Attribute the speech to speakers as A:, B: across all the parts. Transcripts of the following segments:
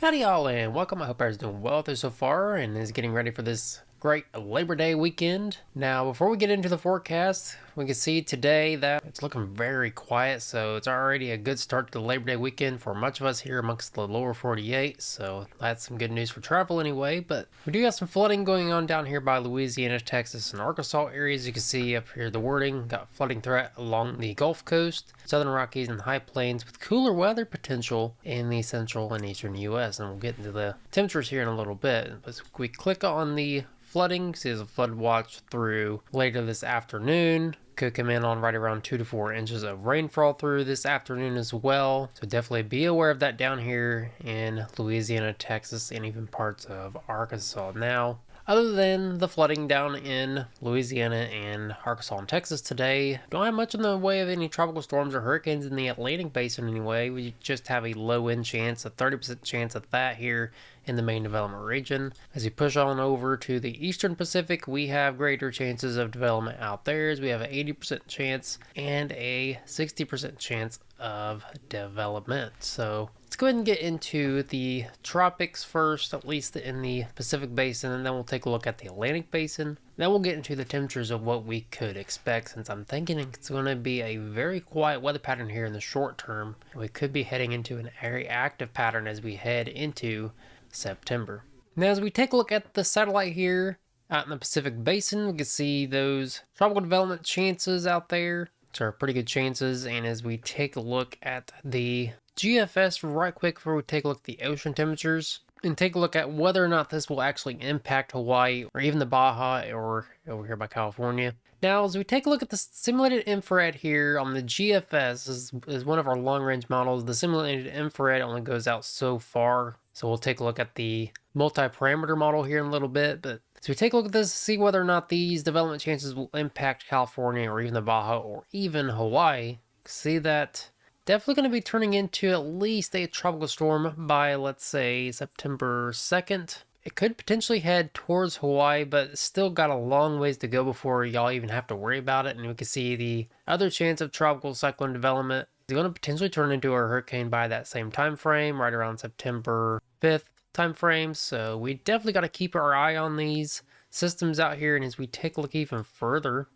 A: Howdy y'all and welcome. I hope everyone's doing well there so far and is getting ready for this great Labor Day weekend. Now before we get into the forecast, we can see today that it's looking very quiet, so it's already a good start to the Labor Day weekend for much of us here amongst the lower 48, so that's some good news for travel anyway. But we do have some flooding going on down here by Louisiana, Texas, and Arkansas areas. You can see up here the wording, got flooding threat along the Gulf Coast, Southern Rockies, and High Plains with cooler weather potential in the central and eastern U.S. And we'll get into the temperatures here in a little bit. But we click on the flooding, see there's a flood watch through later this afternoon. Could come in on right around 2 to 4 inches of rainfall through this afternoon as well. So definitely be aware of that down here in Louisiana, Texas, and even parts of Arkansas. Now, other than the flooding down in Louisiana and Arkansas and Texas today, don't have much in the way of any tropical storms or hurricanes in the Atlantic Basin anyway. We just have a low end chance, a 30% chance of that here in the main development region. As we push on over to the Eastern Pacific, we have greater chances of development out there, as we have an 80% chance and a 60% chance of development. So let's go ahead and get into the tropics first, at least in the Pacific Basin, and then we'll take a look at the Atlantic Basin. Then we'll get into the temperatures of what we could expect, since I'm thinking it's going to be a very quiet weather pattern here in the short term. We could be heading into an very active pattern as we head into September. Now, as we take a look at the satellite here out in the Pacific Basin, we can see those tropical development chances out there. Which are pretty good chances. And as we take a look at the GFS right quick before we take a look at the ocean temperatures and take a look at whether or not this will actually impact Hawaii or even the Baja or over here by California. Now, as we take a look at the simulated infrared here on the GFS, is one of our long-range models. The simulated infrared only goes out so far. So we'll take a look at the multi-parameter model here in a little bit. But as we take a look at this to see whether or not these development chances will impact California or even the Baja or even Hawaii, see that definitely going to be turning into at least a tropical storm by, let's say, September 2nd. It could potentially head towards Hawaii, but still got a long ways to go before y'all even have to worry about it. And we can see the other chance of tropical cyclone development is going to potentially turn into a hurricane by that same time frame, right around September 5th time frame. So we definitely got to keep our eye on these systems out here. And as we take a look even further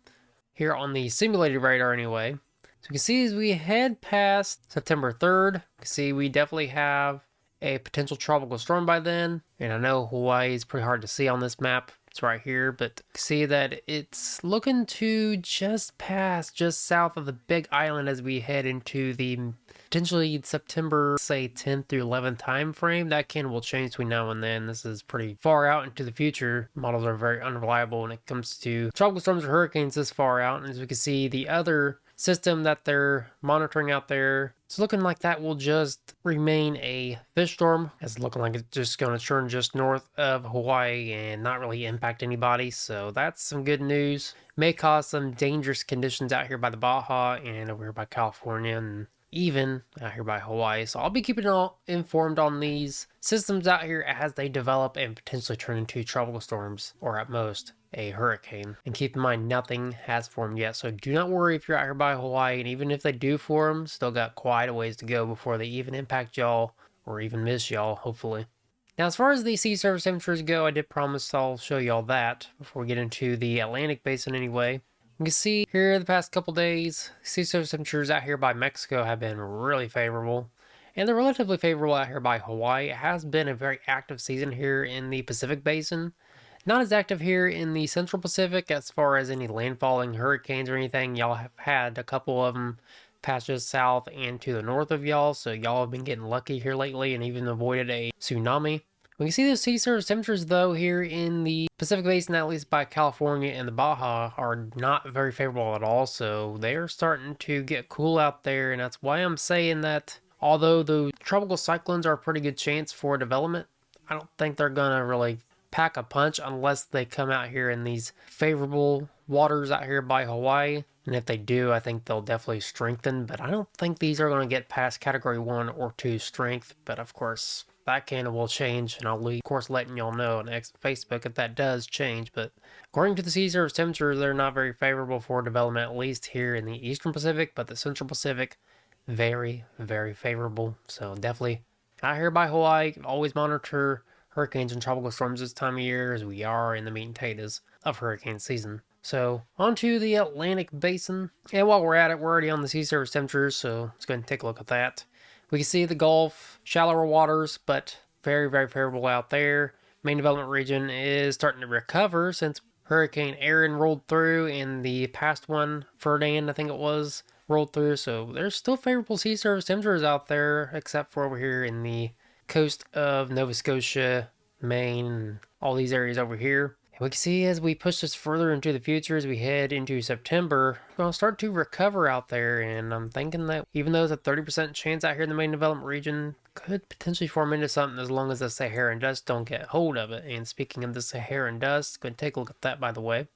A: here on the simulated radar anyway, so we can see as we head past September 3rd, you can see we definitely have a potential tropical storm by then. And I know Hawaii is pretty hard to see on this map. It's right here, but see that it's looking to just pass just south of the Big Island as we head into the potentially September, say 10th through 11th time frame. That will change between now and then. This is pretty far out into the future. Models are very unreliable when it comes to tropical storms or hurricanes this far out. And as we can see, the other system that they're monitoring out there, it's looking like that will just remain a fish storm. It's looking like it's just going to churn just north of Hawaii and not really impact anybody. So that's some good news. May cause some dangerous conditions out here by the Baja and over here by California and even out here by Hawaii. So I'll be keeping you all informed on these systems out here as they develop and potentially turn into tropical storms, or at most a hurricane. And keep in mind, nothing has formed yet, so do not worry if you're out here by Hawaii. And even if they do form, still got quite a ways to go before they even impact y'all or even miss y'all, hopefully. Now, as far as the sea surface temperatures go, I did promise I'll show y'all that before we get into the Atlantic Basin anyway. You can see here the past couple days, sea surface temperatures out here by Mexico have been really favorable. And they're relatively favorable out here by Hawaii. It has been a very active season here in the Pacific Basin. Not as active here in the Central Pacific as far as any landfalling hurricanes or anything. Y'all have had a couple of them pass just south and to the north of y'all. So y'all have been getting lucky here lately and even avoided a tsunami. We can see the sea surface temperatures, though, here in the Pacific Basin, at least by California and the Baja, are not very favorable at all. So they are starting to get cool out there. And that's why I'm saying that although the tropical cyclones are a pretty good chance for development, I don't think they're going to really pack a punch unless they come out here in these favorable waters out here by Hawaii. And if they do, I think they'll definitely strengthen. But I don't think these are going to get past Category 1 or 2 strength. But of course, that will change, and I'll be, of course, letting y'all know on Facebook if that does change. But according to the sea surface temperatures, they're not very favorable for development, at least here in the Eastern Pacific, but the Central Pacific, very, very favorable. So definitely out here by Hawaii, always monitor hurricanes and tropical storms this time of year as we are in the meat and potatoes of hurricane season. So, onto the Atlantic Basin. And while we're at it, we're already on the sea surface temperatures, so let's go ahead and take a look at that. We can see the Gulf, shallower waters, but very, very favorable out there. Main development region is starting to recover since Hurricane Aaron rolled through, and the past one, Ferdinand, I think it was, rolled through. So there's still favorable sea surface temperatures out there, except for over here in the coast of Nova Scotia, Maine, all these areas over here. And we can see as we push this further into the future, as we head into September, we're going to start to recover out there. And I'm thinking that even though it's a 30% chance out here in the main development region, could potentially form into something as long as the Saharan dust don't get hold of it. And speaking of the Saharan dust, go and take a look at that, by the way.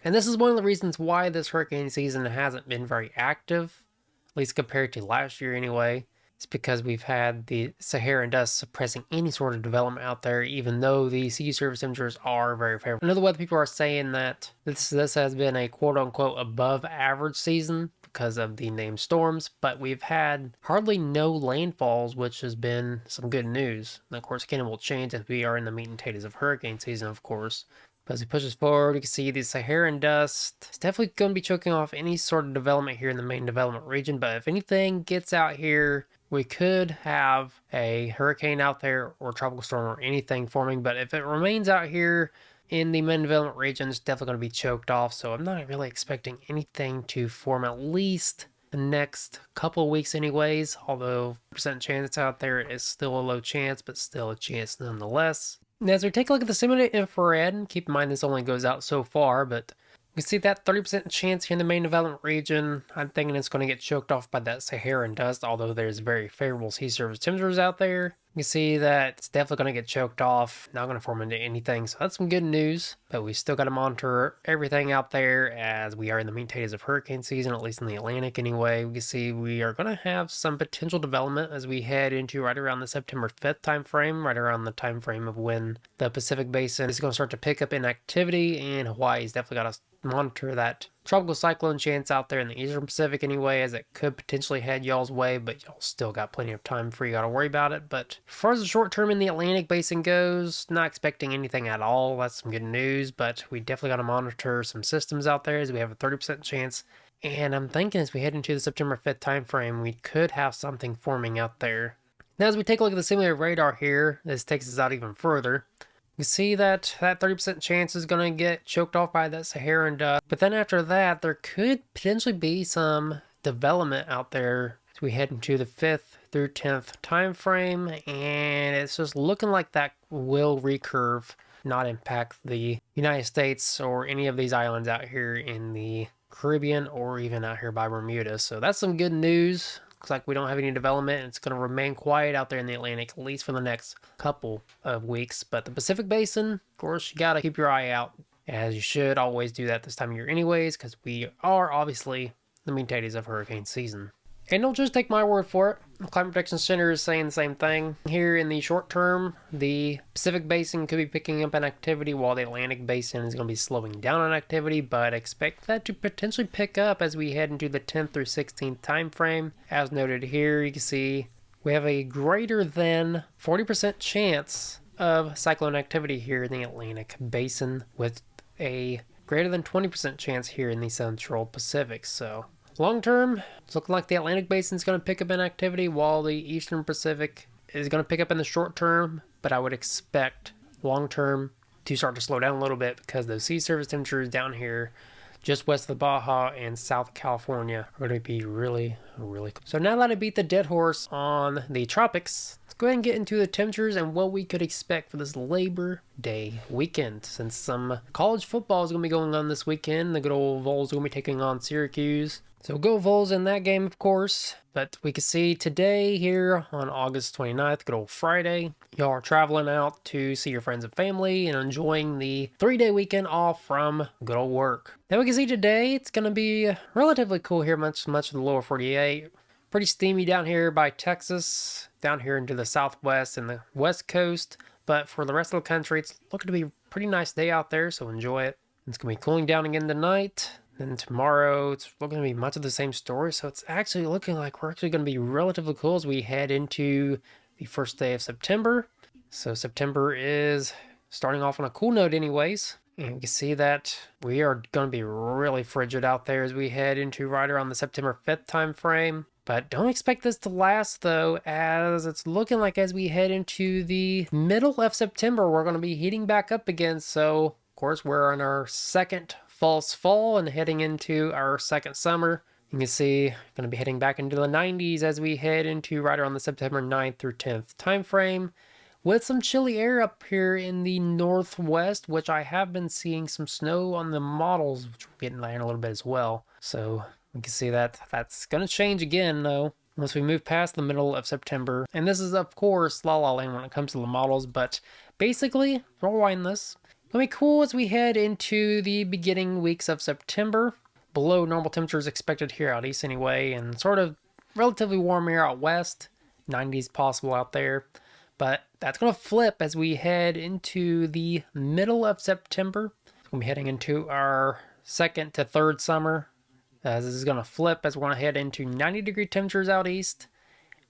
A: And this is one of the reasons why this hurricane season hasn't been very active, at least compared to last year anyway. It's because we've had the Saharan dust suppressing any sort of development out there, even though the sea surface temperatures are very favorable. I know the weather people are saying that this has been a quote-unquote above average season because of the named storms, but we've had hardly no landfalls, which has been some good news. And of course, again, it will change as we are in the meat and potatoes of hurricane season, of course. But as we push this forward, you can see the Saharan dust. It's definitely going to be choking off any sort of development here in the main development region, but if anything gets out here, we could have a hurricane out there or tropical storm or anything forming, but if it remains out here in the main development region, it's definitely going to be choked off, so I'm not really expecting anything to form at least the next couple of weeks anyways, although percent chance out there is still a low chance, but still a chance nonetheless. Now, as we take a look at the simulated infrared, keep in mind this only goes out so far, but you can see that 30% chance here in the main development region. I'm thinking it's going to get choked off by that Saharan dust, although there's very favorable sea surface temperatures out there. You can see that it's definitely going to get choked off, not going to form into anything, so that's some good news. But we still got to monitor everything out there as we are in the meat and potatoes of hurricane season, at least in the Atlantic anyway. We can see we are going to have some potential development as we head into right around the September 5th time frame, right around the time frame of when the Pacific Basin is going to start to pick up in activity, and Hawaii's definitely got to monitor that tropical cyclone chance out there in the Eastern Pacific anyway, as it could potentially head y'all's way, but y'all still got plenty of time before you got to worry about it. But as far as the short term in the Atlantic Basin goes, not expecting anything at all. That's some good news, but we definitely got to monitor some systems out there as we have a 30% chance. And I'm thinking as we head into the September 5th time frame, we could have something forming out there. Now, as we take a look at the simulated radar here, this takes us out even further. You see that 30% chance is going to get choked off by that Saharan dust. But then after that, there could potentially be some development out there as we head into the 5th through 10th time frame. And it's just looking like that will recurve, not impact the United States or any of these islands out here in the Caribbean or even out here by Bermuda. So that's some good news. Looks like we don't have any development, and it's going to remain quiet out there in the Atlantic, at least for the next couple of weeks. But the Pacific Basin, of course, you got to keep your eye out, as you should always do that this time of year anyways, because we are obviously the meat and potatoes of hurricane season. And don't just take my word for it. The Climate Protection Center is saying the same thing. Here in the short term, the Pacific Basin could be picking up an activity while the Atlantic Basin is going to be slowing down on activity, but expect that to potentially pick up as we head into the 10th through 16th time frame. As noted here, you can see we have a greater than 40% chance of cyclone activity here in the Atlantic Basin, with a greater than 20% chance here in the Central Pacific. So long term, it's looking like the Atlantic Basin is going to pick up in activity while the Eastern Pacific is going to pick up in the short term, but I would expect long term to start to slow down a little bit because those sea surface temperatures down here just west of the Baja and South California are going to be really, really cool. So now that I beat the dead horse on the tropics, let's go ahead and get into the temperatures and what we could expect for this Labor Day weekend. Since some college football is going to be going on this weekend, the good old Vols are going to be taking on Syracuse. So go Vols in that game, of course. But we can see today here on August 29th, good old Friday, y'all are traveling out to see your friends and family and enjoying the 3-day weekend off from good old work. Now we can see today it's going to be relatively cool here, much of the lower 48. Pretty steamy down here by Texas, down here into the southwest and the west coast. But for the rest of the country, it's looking to be a pretty nice day out there, so enjoy it. It's going to be cooling down again tonight. Then tomorrow, it's looking to be much of the same story. So it's actually looking like we're actually going to be relatively cool as we head into the first day of September. So September is starting off on a cool note anyways. And you can see that we are going to be really frigid out there as we head into right around the September 5th time frame. But don't expect this to last though, as it's looking like as we head into the middle of September, we're going to be heating back up again. So, of course, we're in our second false fall and heading into our second summer. You can see going to be heading back into the 90s as we head into right around the September 9th through 10th time frame, with some chilly air up here in the northwest, which I have been seeing some snow on the models, which we'll get in there in a little bit as well. So we can see that that's going to change again, though, once we move past the middle of September. And this is, of course, La La Land when it comes to the models, but basically, rewind this. It'll be cool as we head into the beginning weeks of September. Below normal temperatures expected here out east anyway, and sort of relatively warm air out west. 90s possible out there. But that's going to flip as we head into the middle of September. We'll be heading into our second to third summer. This is going to flip as we're going to head into 90-degree temperatures out east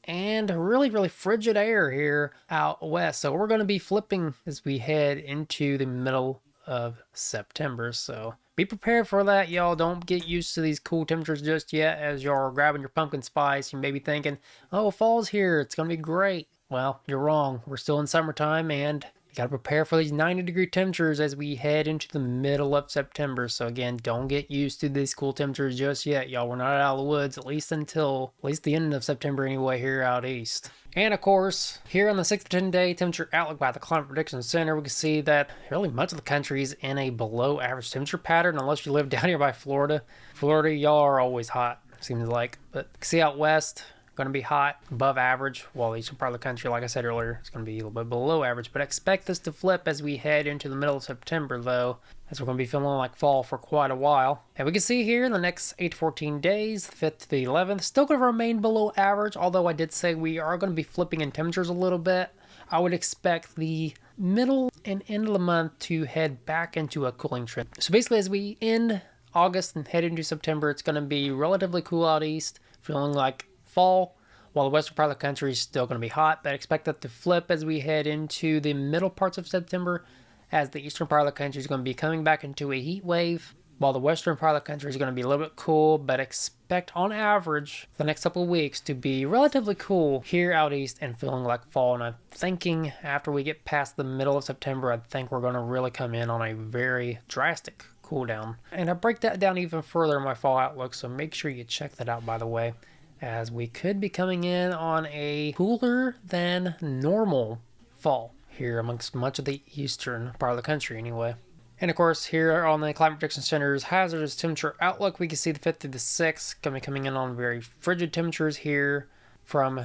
A: and really frigid air here out west. So we're going to be flipping as we head into the middle of September. So be prepared for that, y'all. Don't get used to these cool temperatures just yet. As you're grabbing your pumpkin spice, you may be thinking, oh, fall's here, it's going to be great. Well, you're wrong. We're still in summertime, and you got to prepare for these 90-degree temperatures as we head into the middle of September. So again, don't get used to these cool temperatures just yet, y'all. We're not out of the woods, at least until the end of September anyway here out east. And of course, here on the 6 to 10 day temperature outlook by the Climate Prediction Center, we can see that really much of the country is in a below average temperature pattern, unless you live down here by Florida. Florida, y'all are always hot, seems like. But see out west, going to be hot, above average, while the eastern part of the country, like I said earlier, it's going to be a little bit below average. But expect this to flip as we head into the middle of September, though, as we're going to be feeling like fall for quite a while. And we can see here in the next 8 to 14 days, the 5th to the 11th, still going to remain below average, although I did say we are going to be flipping in temperatures a little bit. I would expect the middle and end of the month to head back into a cooling trend. So basically, as we end August and head into September, it's going to be relatively cool out east, feeling like fall, while the western part of the country is still going to be hot. But expect that to flip as we head into the middle parts of September, as the eastern part of the country is going to be coming back into a heat wave, while the western part of the country is going to be a little bit cool. But expect on average the next couple of weeks to be relatively cool here out east and feeling like fall. And I'm thinking after we get past the middle of September, I think we're going to really come in on a very drastic cool down. And I break that down even further in my fall outlook, so make sure you check that out, by the way, as we could be coming in on a cooler than normal fall here amongst much of the eastern part of the country anyway. And of course, here on the Climate Prediction Center's hazardous temperature outlook, we can see the 5th to the 6th going to be coming in on very frigid temperatures here from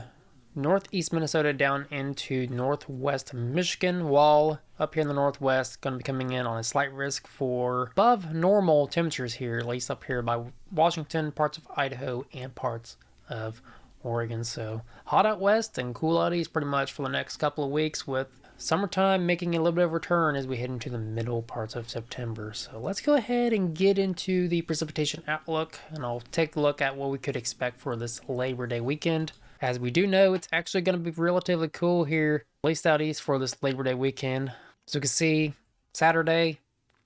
A: northeast Minnesota down into northwest Michigan, while up here in the northwest going to be coming in on a slight risk for above normal temperatures here, at least up here by Washington, parts of Idaho, and parts of Oregon. So hot out west and cool out east pretty much for the next couple of weeks, with summertime making a little bit of a return as we head into the middle parts of September. So let's go ahead and get into the precipitation outlook, and I'll take a look at what we could expect for this Labor Day weekend. As we do know, it's actually going to be relatively cool here, at least out east, for this Labor Day weekend. So you can see Saturday,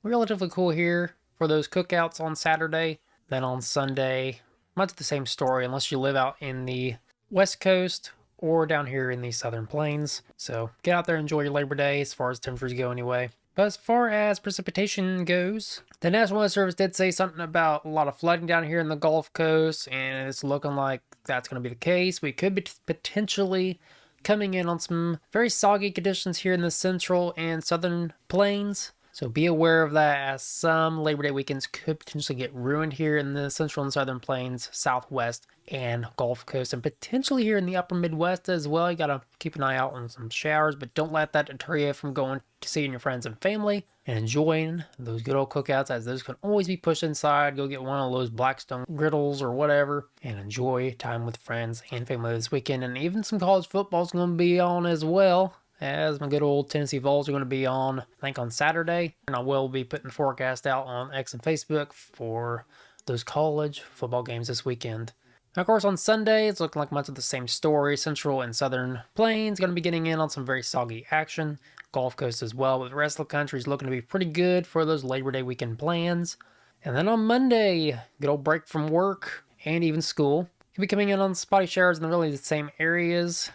A: relatively cool here for those cookouts on Saturday. Then on Sunday, much the same story, unless you live out in the West Coast or down here in the Southern Plains. So get out there and enjoy your Labor Day as far as temperatures go anyway. But as far as precipitation goes, the National Weather Service did say something about a lot of flooding down here in the Gulf Coast, and it's looking like that's going to be the case. We could be potentially coming in on some very soggy conditions here in the Central and Southern Plains. So be aware of that, as some Labor Day weekends could potentially get ruined here in the Central and Southern Plains, Southwest, and Gulf Coast, and potentially here in the Upper Midwest as well. You gotta keep an eye out on some showers, but don't let that deter you from going to seeing your friends and family and enjoying those good old cookouts, as those can always be pushed inside. Go get one of those Blackstone griddles or whatever and enjoy time with friends and family this weekend. And even some college football is going to be on as well, as my good old Tennessee Vols are going to be on, I think, on Saturday. And I will be putting the forecast out on X and Facebook for those college football games this weekend. Now, of course, on Sunday, it's looking like much of the same story. Central and southern plains going to be getting in on some very soggy action. Gulf Coast as well, but the rest of the country is looking to be pretty good for those Labor Day weekend plans. And then on Monday, good old break from work and even school. Could be coming in on spotty showers in really the same areas.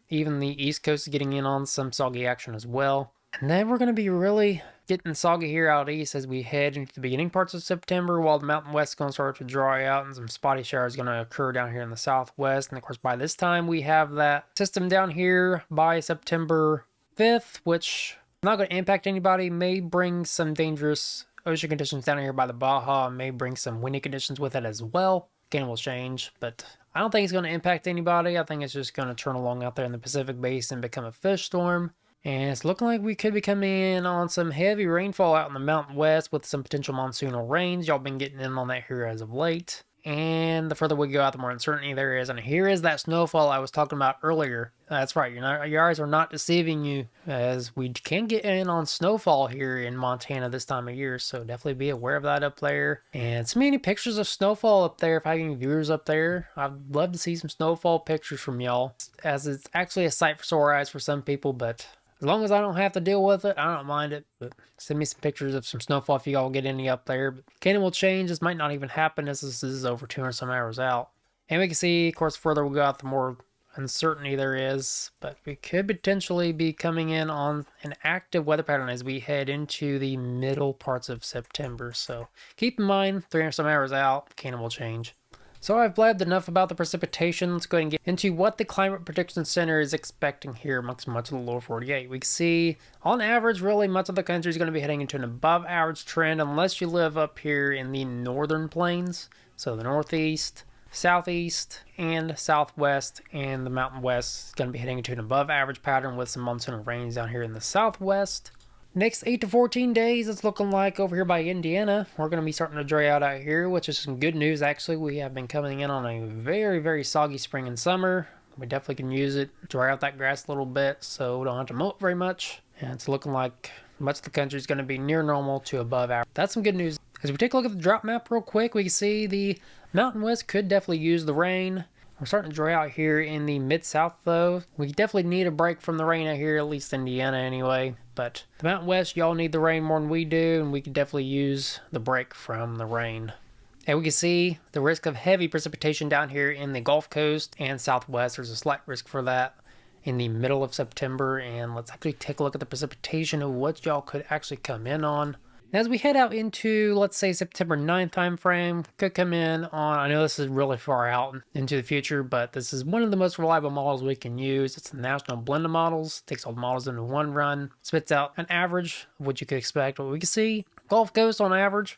A: Even the East Coast is getting in on some soggy action as well. And then we're going to be really getting soggy here out east as we head into the beginning parts of September, while the Mountain West is going to start to dry out and some spotty showers going to occur down here in the southwest. And of course, by this time, we have that system down here by September 5th, which is not going to impact anybody, may bring some dangerous ocean conditions down here by the Baja, may bring some windy conditions with it as well. Again, will change, but I don't think it's going to impact anybody. I think it's just going to turn along out there in the Pacific Basin and become a fish storm. And it's looking like we could be coming in on some heavy rainfall out in the Mountain West with some potential monsoonal rains. Y'all been getting in on that here as of late. And the further we go out, the more uncertainty there is. And here is that snowfall I was talking about earlier. That's right, your eyes are not deceiving you, as we can get in on snowfall here in Montana this time of year. So definitely be aware of that up there. And so many pictures of snowfall up there. If I have any viewers up there, I'd love to see some snowfall pictures from y'all, as it's actually a sight for sore eyes for some people, but as long as I don't have to deal with it, I don't mind it. But send me some pictures of some snowfall if you all get any up there. But Canada will change. This might not even happen as this is over 200 some hours out. And we can see, of course, further we go out, the more uncertainty there is. But we could potentially be coming in on an active weather pattern as we head into the middle parts of September. So keep in mind, 300 some hours out, Canada will change. So I've blabbed enough about the precipitation. Let's go ahead and get into what the Climate Prediction Center is expecting here amongst much of the lower 48. We can see, on average, really much of the country is going to be heading into an above average trend unless you live up here in the northern plains. So the northeast, southeast, and southwest, and the Mountain West is going to be heading into an above average pattern with some monsoon rains down here in the southwest. Next 8 to 14 days, it's looking like over here by Indiana, we're going to be starting to dry out here, which is some good news actually. We have been coming in on a very, very soggy spring and summer. We definitely can use it, dry out that grass a little bit so we don't have to mow it very much. And it's looking like much of the country is going to be near normal to above average. That's some good news. As we take a look at the drought map real quick, we can see the Mountain West could definitely use the rain. We're starting to dry out here in the mid-south though. We definitely need a break from the rain out here, at least Indiana anyway. But the Mountain West, y'all need the rain more than we do, and we could definitely use the break from the rain. And we can see the risk of heavy precipitation down here in the Gulf Coast and Southwest. There's a slight risk for that in the middle of September. And let's actually take a look at the precipitation of what y'all could actually come in on. As we head out into, let's say, September 9th time frame, could come in on, I know this is really far out into the future, but this is one of the most reliable models we can use. It's the National Blend of Models. Takes all the models into one run, spits out an average of what you could expect. What we can see, Gulf Coast on average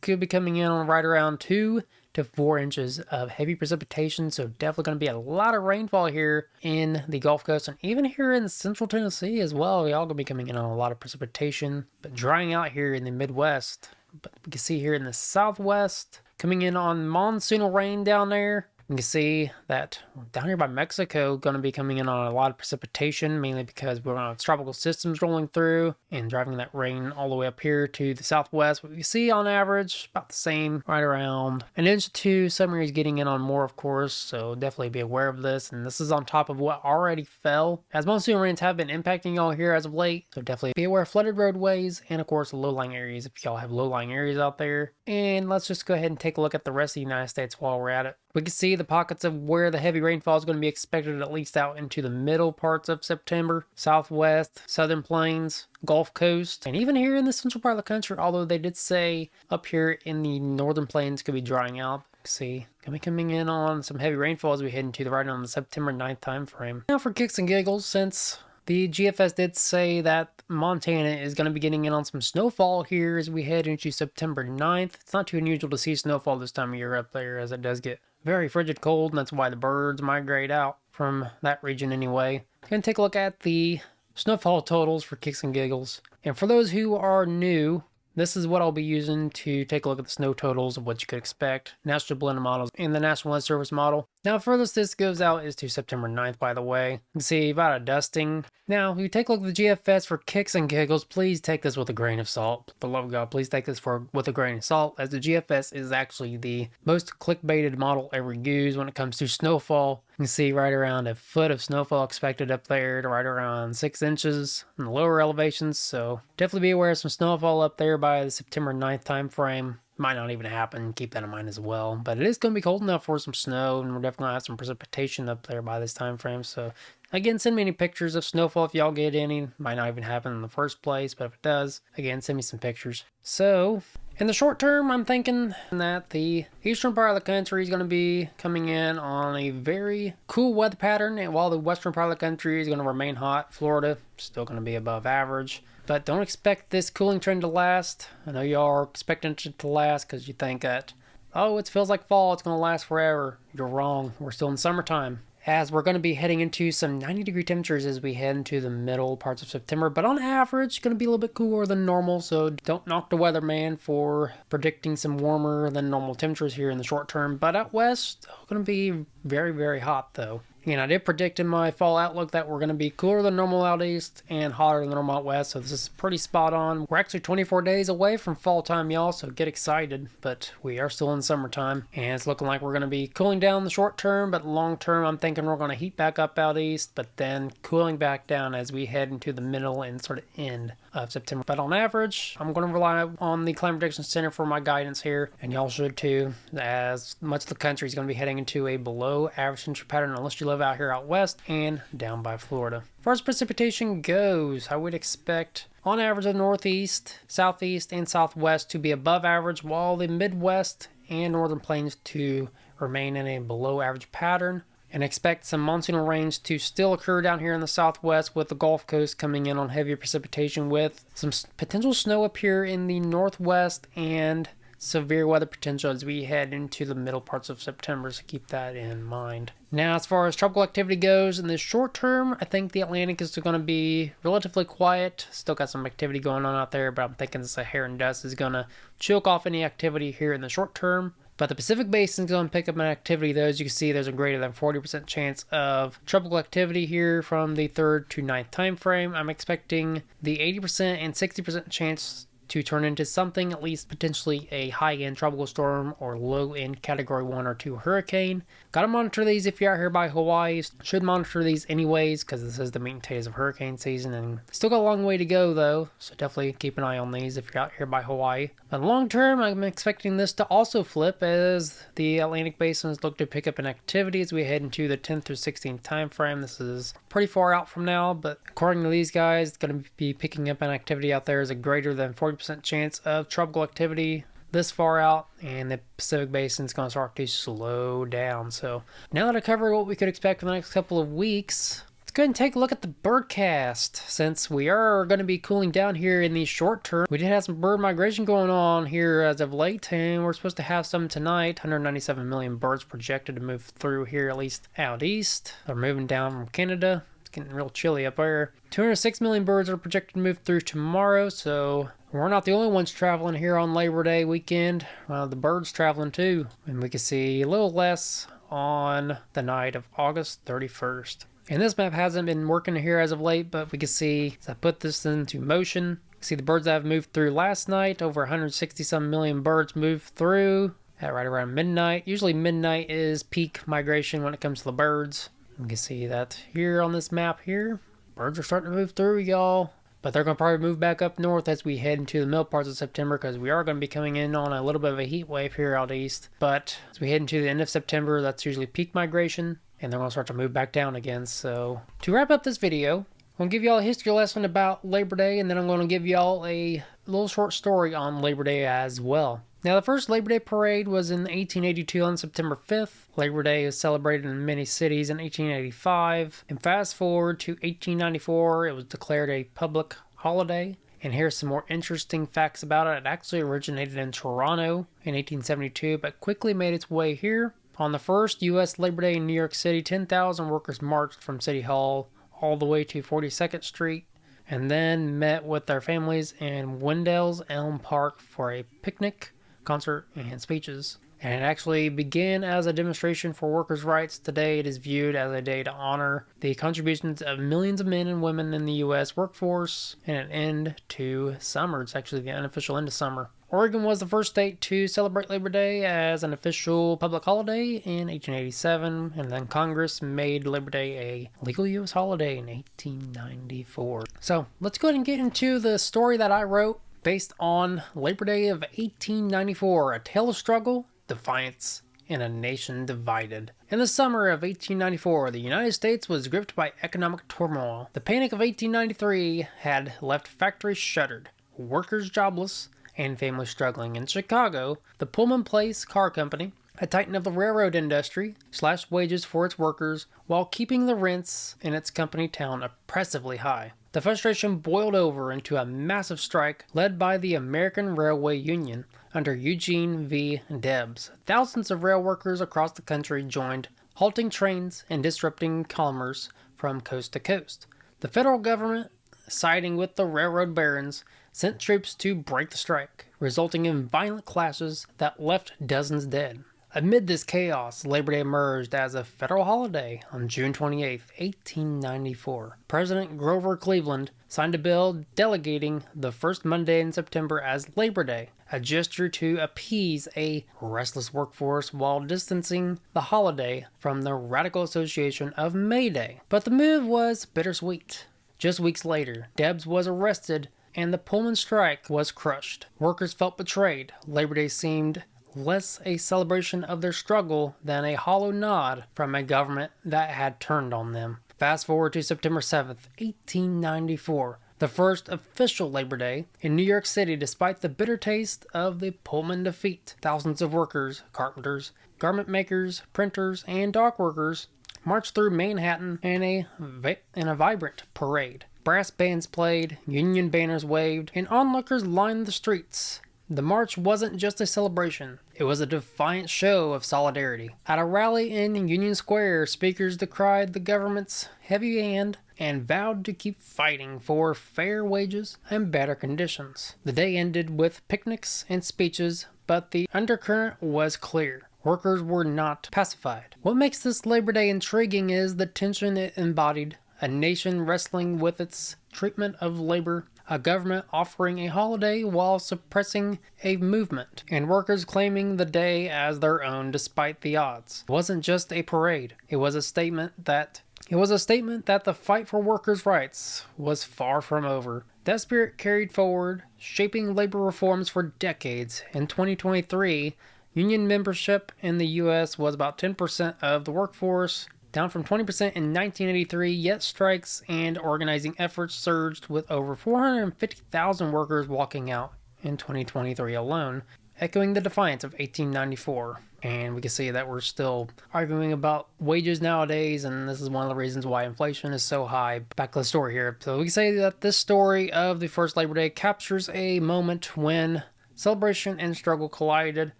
A: could be coming in on right around 2 to 4 inches of heavy precipitation. So definitely going to be a lot of rainfall here in the Gulf Coast and even here in central Tennessee as well. Y'all going to be coming in on a lot of precipitation, but drying out here in the Midwest. But we can see here in the Southwest, coming in on monsoonal rain down there. You can see that down here by Mexico, going to be coming in on a lot of precipitation, mainly because we're going to have tropical systems rolling through and driving that rain all the way up here to the southwest. What we see on average, about the same, right around an inch or two. Some areas getting in on more, of course, so definitely be aware of this. And this is on top of what already fell, as monsoon rains have been impacting y'all here as of late. So definitely be aware of flooded roadways and, of course, low-lying areas if y'all have low-lying areas out there. And let's just go ahead and take a look at the rest of the United States while we're at it. We can see the pockets of where the heavy rainfall is going to be expected at least out into the middle parts of September. Southwest, southern plains, Gulf Coast, and even here in the central part of the country, although they did say up here in the northern plains could be drying out. See, gonna be coming in on some heavy rainfall as we head into the right on the September 9th time frame. Now for kicks and giggles, since the GFS did say that Montana is going to be getting in on some snowfall here as we head into September 9th. It's not too unusual to see snowfall this time of year up there, as it does get very frigid cold, and that's why the birds migrate out from that region anyway. Gonna take a look at the snowfall totals for kicks and giggles. And for those who are new, This is what I'll be using to take a look at the snow totals of what you could expect, National Blended Models, and the National Weather Service model. Now, furthest this goes out is to September 9th, by the way. You can see about a dusting. Now, if you take a look at the GFS for kicks and giggles, please take this with a grain of salt. For the love of God, please take this with a grain of salt, as the GFS is actually the most clickbaited model ever used when it comes to snowfall. You can see right around a foot of snowfall expected up there to right around 6 inches in the lower elevations, so definitely be aware of some snowfall up there by the September 9th time frame. Might not even happen, keep that in mind as well. But it is going to be cold enough for some snow, and we're definitely going to have some precipitation up there by this time frame. So again, send me any pictures of snowfall if y'all get any. Might not even happen in the first place, but if it does, again, send me some pictures. So in the short term, I'm thinking that the eastern part of the country is going to be coming in on a very cool weather pattern, and while the western part of the country is going to remain hot. Florida still going to be above average. But don't expect this cooling trend to last. I know y'all are expecting it to last because you think that, oh, it feels like fall, it's going to last forever. You're wrong. We're still in summertime, as we're going to be heading into some 90-degree temperatures as we head into the middle parts of September. But on average, going to be a little bit cooler than normal, so don't knock the weatherman for predicting some warmer than normal temperatures here in the short term. But out west, going to be very, very hot, though. And I did predict in my fall outlook that we're going to be cooler than normal out east and hotter than normal out west, so this is pretty spot on. We're actually 24 days away from fall time, y'all, so get excited, but we are still in summertime, and it's looking like we're going to be cooling down in the short term, but long term I'm thinking we're going to heat back up out east, but then cooling back down as we head into the middle and sort of end of September. But on average, I'm going to rely on the Climate Prediction Center for my guidance here, and y'all should too, as much of the country is going to be heading into a below average temperature pattern unless you live out here out west and down by Florida. As far as precipitation goes, I would expect on average the northeast, southeast, and southwest to be above average, while the Midwest and northern plains to remain in a below average pattern. And expect some monsoonal rains to still occur down here in the southwest, with the Gulf Coast coming in on heavier precipitation, with some potential snow up here in the northwest and severe weather potential as we head into the middle parts of September, so keep that in mind. Now, as far as tropical activity goes, in the short term, I think the Atlantic is going to be relatively quiet. Still got some activity going on out there, but I'm thinking the Sahara and dust is going to choke off any activity here in the short term. But the Pacific Basin is going to pick up an activity, though. As you can see, there's a greater than 40% chance of tropical activity here from the 3rd to 9th time frame. I'm expecting the 80% and 60% chance to turn into something, at least potentially a high-end tropical storm or low-end category 1 or 2 hurricane. Gotta monitor these if you're out here by Hawaii. Should monitor these anyways, because this is the meat and potatoes of hurricane season, and still got a long way to go though, so definitely keep an eye on these if you're out here by Hawaii. But long term, I'm expecting this to also flip as the Atlantic basins look to pick up in activity as we head into the 10th through 16th time frame. This is pretty far out from now, but according to these guys, it's going to be picking up an activity out there as a greater than 40% chance of tropical activity this far out, and the Pacific Basin is going to start to slow down. So now that I covered what we could expect for the next couple of weeks, let's go ahead and take a look at the birdcast. Since we are going to be cooling down here in the short term, we did have some bird migration going on here as of late, and we're supposed to have some tonight. 197 million birds projected to move through here, at least out east. They're moving down from Canada. It's getting real chilly up there. 206 million birds are projected to move through tomorrow, so we're not the only ones traveling here on Labor Day weekend. The birds traveling too, and we can see a little less on the night of August 31st. And this map hasn't been working here as of late, but we can see, as I put this into motion, see the birds that have moved through last night. Over 160-some million birds moved through at right around midnight. Usually midnight is peak migration when it comes to the birds. You can see that here on this map here. Birds are starting to move through, y'all. But they're going to probably move back up north as we head into the middle parts of September, because we are going to be coming in on a little bit of a heat wave here out east. But as we head into the end of September, that's usually peak migration, and they're going to start to move back down again. So to wrap up this video, I'm going to give y'all a history lesson about Labor Day, and then I'm going to give y'all a little short story on Labor Day as well. Now, the first Labor Day parade was in 1882 on September 5th. Labor Day is celebrated in many cities in 1885. And fast forward to 1894, it was declared a public holiday. And here's some more interesting facts about it. It actually originated in Toronto in 1872, but quickly made its way here. On the first U.S. Labor Day in New York City, 10,000 workers marched from City Hall all the way to 42nd Street. and then met with their families in Wendell's Elm Park for a picnic, concert, and speeches. And it actually began as a demonstration for workers' rights. Today it is viewed as a day to honor the contributions of millions of men and women in the U.S. workforce and an end to summer. It's actually the unofficial end of summer. Oregon was the first state to celebrate Labor Day as an official public holiday in 1887, and then Congress made Labor Day a legal U.S. holiday in 1894. So let's go ahead and get into the story that I wrote based on Labor Day of 1894, A Tale of Struggle, Defiance, and a Nation Divided. In the summer of 1894, the United States was gripped by economic turmoil. The Panic of 1893 had left factories shuttered, workers jobless, and families struggling. In Chicago, the Pullman Place Car Company, a titan of the railroad industry, slashed wages for its workers while keeping the rents in its company town oppressively high. The frustration boiled over into a massive strike led by the American Railway Union under Eugene V. Debs. Thousands of rail workers across the country joined, halting trains and disrupting commerce from coast to coast. The federal government, siding with the railroad barons, sent troops to break the strike, resulting in violent clashes that left dozens dead. Amid this chaos, Labor Day emerged as a federal holiday on June 28, 1894. President Grover Cleveland signed a bill delegating the first Monday in September as Labor Day, a gesture to appease a restless workforce while distancing the holiday from the radical association of May Day. But the move was bittersweet. Just weeks later, Debs was arrested and the Pullman strike was crushed. Workers felt betrayed. Labor Day seemed less a celebration of their struggle than a hollow nod from a government that had turned on them. Fast forward to September 7th, 1894, the first official Labor Day in New York City. Despite the bitter taste of the Pullman defeat, thousands of workers, carpenters, garment makers, printers, and dock workers marched through Manhattan in a vibrant parade. Brass bands played, Union banners waved, and onlookers lined the streets. The march wasn't just a celebration, it was a defiant show of solidarity. At a rally in Union Square, speakers decried the government's heavy hand and vowed to keep fighting for fair wages and better conditions. The day ended with picnics and speeches, but the undercurrent was clear. Workers were not pacified. What makes this Labor Day intriguing is the tension it embodied: a nation wrestling with its treatment of labor, a government offering a holiday while suppressing a movement, and workers claiming the day as their own despite the odds. It wasn't just a parade. It was a statement that the fight for workers' rights was far from over. That spirit carried forward, shaping labor reforms for decades. In 2023, union membership in the U.S. was about 10% of the workforce, down from 20% in 1983, yet strikes and organizing efforts surged with over 450,000 workers walking out in 2023 alone, echoing the defiance of 1894. And we can see that we're still arguing about wages nowadays, and this is one of the reasons why inflation is so high. Back to the story here. So we can say that this story of the first Labor Day captures a moment when celebration and struggle collided,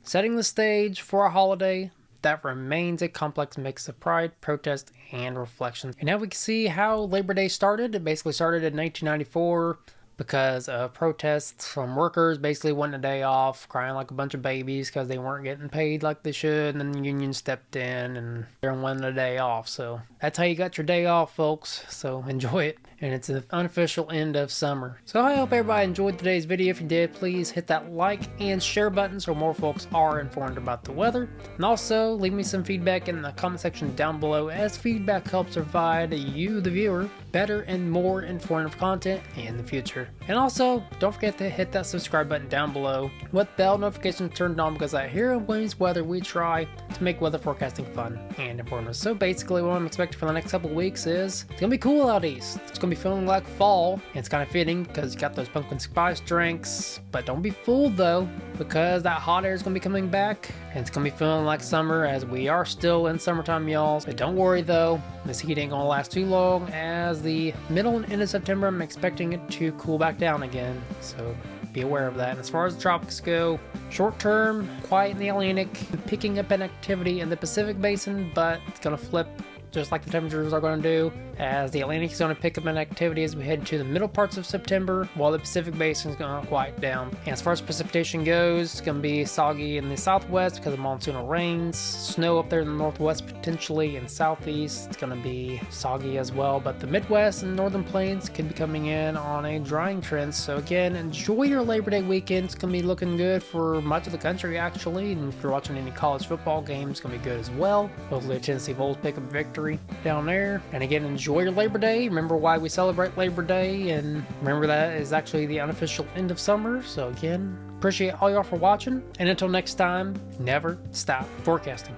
A: setting the stage for a holiday that remains a complex mix of pride, protest, and reflection. And now we can see how Labor Day started. It basically started in 1994 because of protests from workers basically wanting a day off, crying like a bunch of babies because they weren't getting paid like they should, and then the union stepped in and they're wanting a day off. So that's how you got your day off, folks. So enjoy it. And it's an unofficial end of summer. So I hope everybody enjoyed today's video. If you did, please hit that like and share button so more folks are informed about the weather. And also leave me some feedback in the comment section down below, as feedback helps provide you, the viewer, better and more informative content in the future. And also, don't forget to hit that subscribe button down below with bell notifications turned on, because at Here in Williams Weather, we try to make weather forecasting fun and informative. So basically what I'm expecting for the next couple of weeks is it's gonna be cool out east. It's gonna be feeling like fall, and it's kind of fitting because you got those pumpkin spice drinks. But don't be fooled though, because that hot air is gonna be coming back, and it's gonna be feeling like summer, as we are still in summertime, y'all. But don't worry though, this heat ain't gonna last too long. As the middle and end of September, I'm expecting it to cool back down again, so be aware of that. And as far as the tropics go, short term, quiet in the Atlantic, picking up an activity in the Pacific Basin, but it's gonna flip just like the temperatures are going to do, as the Atlantic is going to pick up in activity as we head into the middle parts of September, while the Pacific Basin is going to quiet down. And as far as precipitation goes, it's going to be soggy in the southwest because of monsoonal rains, snow up there in the northwest potentially, and southeast it's going to be soggy as well, but the Midwest and northern plains could be coming in on a drying trend. So again, enjoy your Labor Day weekend. It's going to be looking good for much of the country actually, and if you're watching any college football games, it's going to be good as well. Hopefully the Tennessee Vols pick up a victory down there. And again, enjoy your Labor Day. Remember why we celebrate Labor Day, and remember that is actually the unofficial end of summer. So again, appreciate all y'all for watching, and until next time, never stop forecasting.